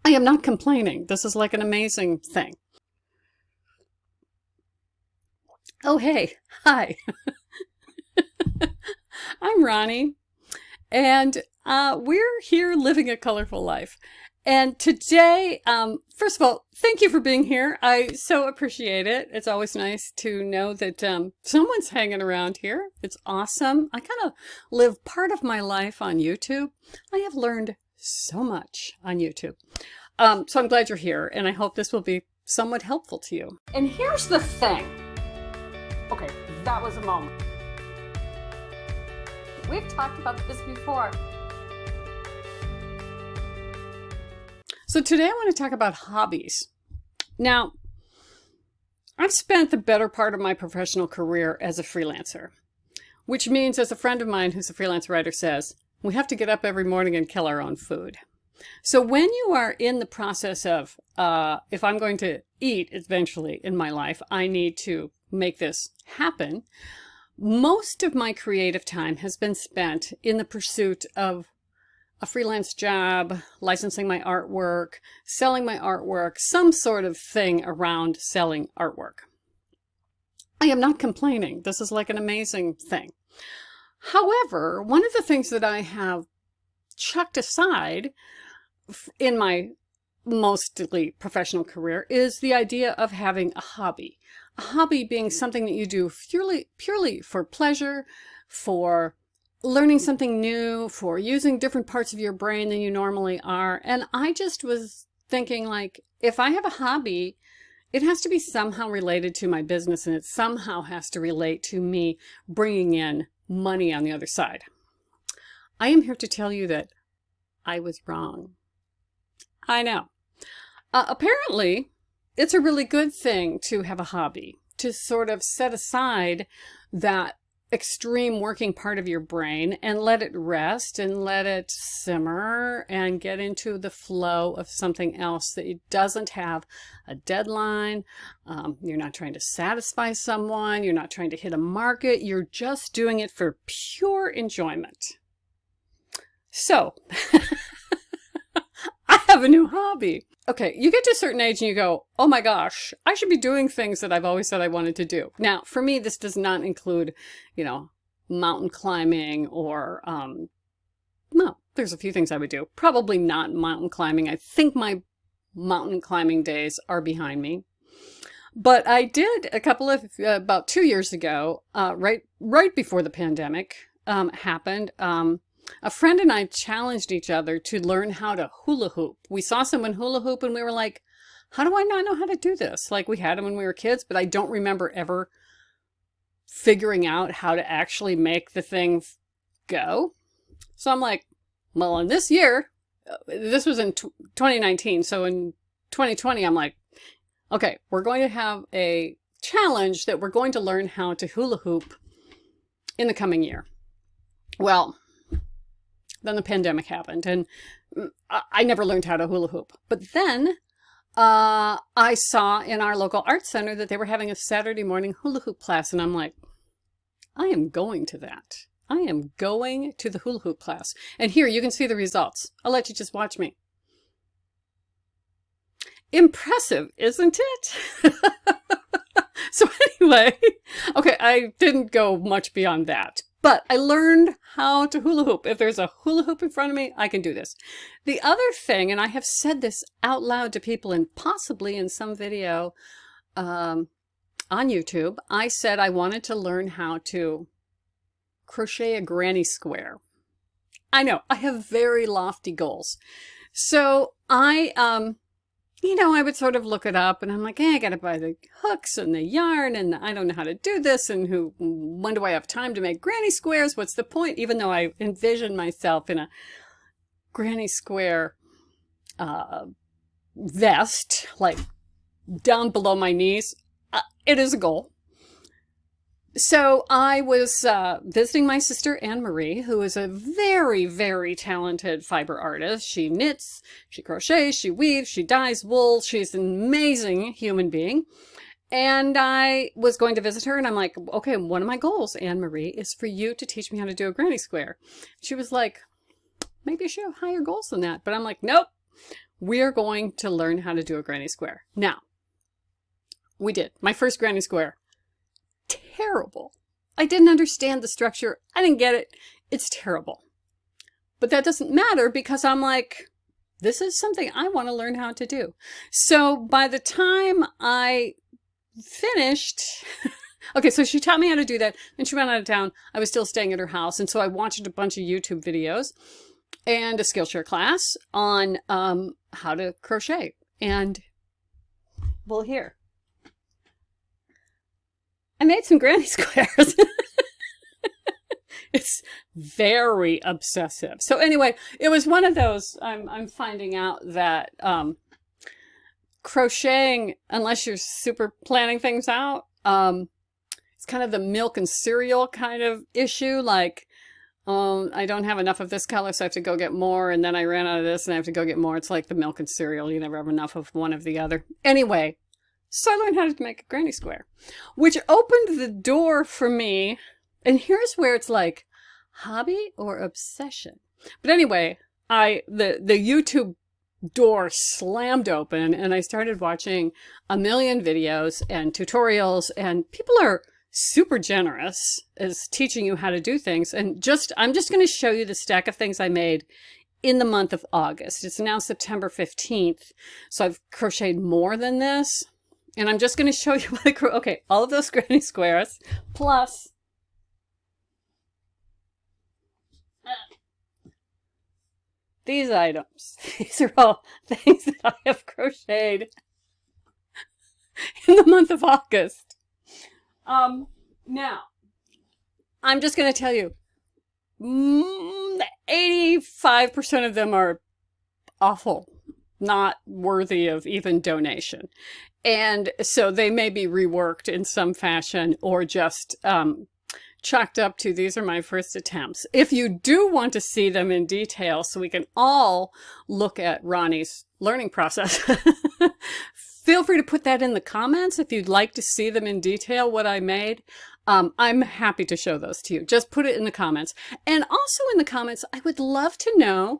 I am not complaining. This is like an amazing thing. Oh, hey. Hi. I'm Ronnie, and we're here living a colorful life. And today, first of all, thank you for being here. I so appreciate it. It's always nice to know that someone's hanging around here. It's awesome. I kind of live part of my life on YouTube. I have learned so much on YouTube. So I'm glad you're here, and I hope this will be somewhat helpful to you. And here's the thing. Okay, that was a moment. We've talked about this before. So today I want to talk about hobbies. Now, I've spent the better part of my professional career as a freelancer, which means, as a friend of mine who's a freelance writer says, we have to get up every morning and kill our own food. So when you are in the process of, if I'm going to eat eventually in my life, I need to make this happen. Most of my creative time has been spent in the pursuit of a freelance job, licensing my artwork, selling my artwork, some sort of thing around selling artwork. I am not complaining. This is like an amazing thing. However, one of the things that I have chucked aside in my mostly professional career is the idea of having a hobby. A hobby being something that you do purely for pleasure, for learning something new, for using different parts of your brain than you normally are. And I just was thinking, like, if I have a hobby, it has to be somehow related to my business, and it somehow has to relate to me bringing in money on the other side. I am here to tell you that I was wrong. I know. Apparently, it's a really good thing to have a hobby, to sort of set aside that extreme working part of your brain and let it rest and let it simmer and get into the flow of something else that doesn't have a deadline. You're not trying to satisfy someone. You're not trying to hit a market. You're just doing it for pure enjoyment. So, I have a new hobby. Okay, you get to a certain age and you go, oh my gosh, I should be doing things that I've always said I wanted to do. Now, for me, this does not include, mountain climbing or, well, there's a few things I would do. Probably not mountain climbing. I think my mountain climbing days are behind me. But I did about 2 years ago, right before the pandemic happened. A friend and I challenged each other to learn how to hula hoop. We saw someone hula hoop and we were like, how do I not know how to do this? Like, we had them when we were kids, but I don't remember ever figuring out how to actually make the thing go. So I'm like, well, in this year, this was in 2019. So in 2020, I'm like, okay, we're going to have a challenge that we're going to learn how to hula hoop in the coming year. Well, then the pandemic happened, and I never learned how to hula hoop. But then I saw in our local art center that they were having a Saturday morning hula hoop class, and I'm like, I am going to that. I am going to the hula hoop class. And here, you can see the results. I'll let you just watch me. Impressive, isn't it? So anyway, okay, I didn't go much beyond that. But I learned how to hula hoop. If there's a hula hoop in front of me, I can do this. The other thing, and I have said this out loud to people and possibly in some video on YouTube, I said I wanted to learn how to crochet a granny square. I know, I have very lofty goals. So I would sort of look it up and I'm like, I gotta buy the hooks and the yarn and I don't know how to do this and when do I have time to make granny squares? What's the point? Even though I envision myself in a granny square vest, like down below my knees, it is a goal. So I was visiting my sister Anne Marie, who is a very, very talented fiber artist. She knits, she crochets, she weaves, she dyes wool. She's an amazing human being. And I was going to visit her and I'm like, okay, one of my goals, Anne Marie, is for you to teach me how to do a granny square. She was like, maybe you should have higher goals than that. But I'm like, nope. we are going to learn how to do a granny square. Now, we did. My first granny square. Terrible. I didn't understand the structure. I didn't get it. It's terrible. But that doesn't matter because I'm like, this is something I want to learn how to do. So by the time I finished, okay, so she taught me how to do that. Then she went out of town. I was still staying at her house. And so I watched a bunch of YouTube videos and a Skillshare class on how to crochet. And, well, here. I made some granny squares. It's very obsessive. So anyway, it was one of those, I'm finding out that crocheting, unless you're super planning things out, it's kind of the milk and cereal kind of issue. Like, I don't have enough of this color, so I have to go get more. And then I ran out of this and I have to go get more. It's like the milk and cereal. You never have enough of one of the other. Anyway, so I learned how to make a granny square, which opened the door for me. And here's where it's like hobby or obsession. But anyway, the YouTube door slammed open and I started watching a million videos and tutorials, and people are super generous as teaching you how to do things. And I'm just going to show you the stack of things I made in the month of August. It's now September 15th. So I've crocheted more than this. And I'm just going to show you what I okay, all of those granny squares plus these items. These are all things that I have crocheted in the month of August. Now, I'm just going to tell you, 85% of them are awful, not worthy of even donation. And so they may be reworked in some fashion or just chalked up to these are my first attempts. If you do want to see them in detail so we can all look at Ronnie's learning process, feel free to put that in the comments if you'd like to see them in detail, what I made. I'm happy to show those to you. Just put it in the comments. And also in the comments, I would love to know,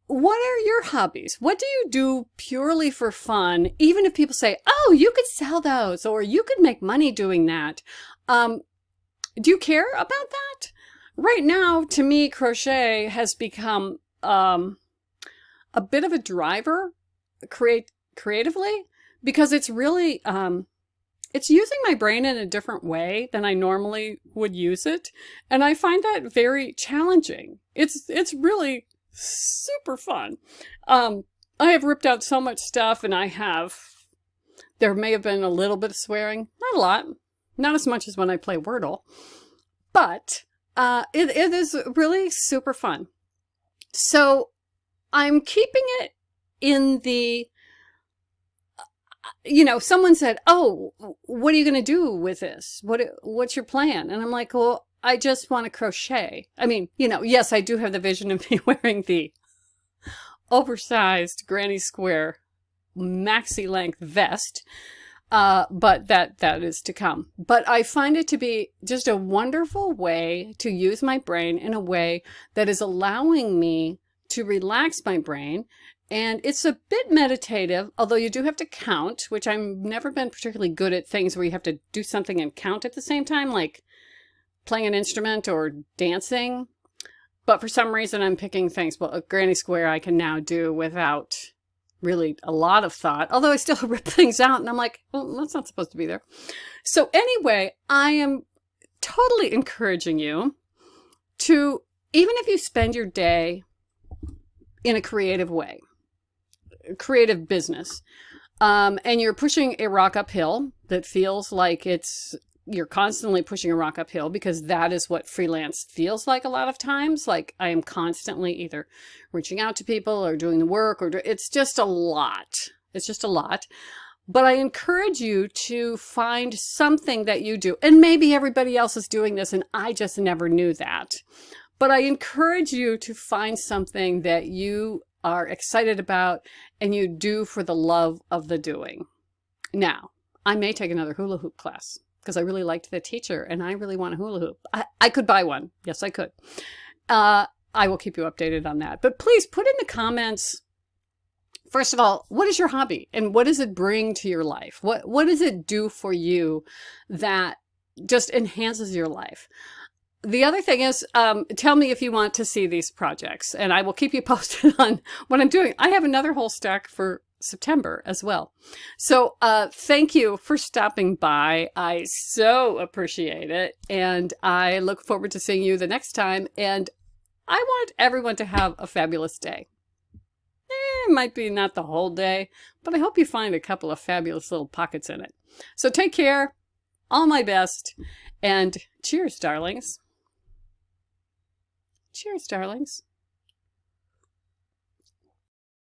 what are your hobbies? What do you do purely for fun? Even if people say, oh, you could sell those or you could make money doing that. Do you care about that? Right now, to me, crochet has become a bit of a driver creatively because it's really, it's using my brain in a different way than I normally would use it. And I find that very challenging. It's really super fun. I have ripped out so much stuff and there may have been a little bit of swearing, not a lot, not as much as when I play Wordle, but it is really super fun. So I'm keeping it in the, someone said, oh, what are you going to do with this? What's your plan? And I'm like, well, I just want to crochet. I mean, yes, I do have the vision of me wearing the oversized granny square maxi length vest, but that is to come. But I find it to be just a wonderful way to use my brain in a way that is allowing me to relax my brain. And it's a bit meditative, although you do have to count, which I've never been particularly good at things where you have to do something and count at the same time, like playing an instrument or dancing. But for some reason, I'm picking things. Well, a granny square I can now do without really a lot of thought, although I still rip things out and I'm like, well, that's not supposed to be there. So anyway, I am totally encouraging you to, even if you spend your day in a creative way, creative business, and you're pushing a rock uphill that feels like you're constantly pushing a rock uphill, because that is what freelance feels like a lot of times. Like I am constantly either reaching out to people or doing the work, or it's just a lot. It's just a lot. But I encourage you to find something that you do. And maybe everybody else is doing this and I just never knew that. But I encourage you to find something that you are excited about and you do for the love of the doing. Now, I may take another hula hoop class, because I really liked the teacher and I really want a hula hoop. I could buy one. Yes, I could. I will keep you updated on that. But please put in the comments First of all, what is your hobby and what does it bring to your life? What does it do for you that just enhances your life? The other thing is, tell me if you want to see these projects, and I will keep you posted on what I'm doing. I have another whole stack for September as well. So thank you for stopping by. I so appreciate it, and I look forward to seeing you the next time. And I want everyone to have a fabulous day. It might be not the whole day, but I hope you find a couple of fabulous little pockets in it. So take care, all my best, and cheers, darlings. Cheers, darlings.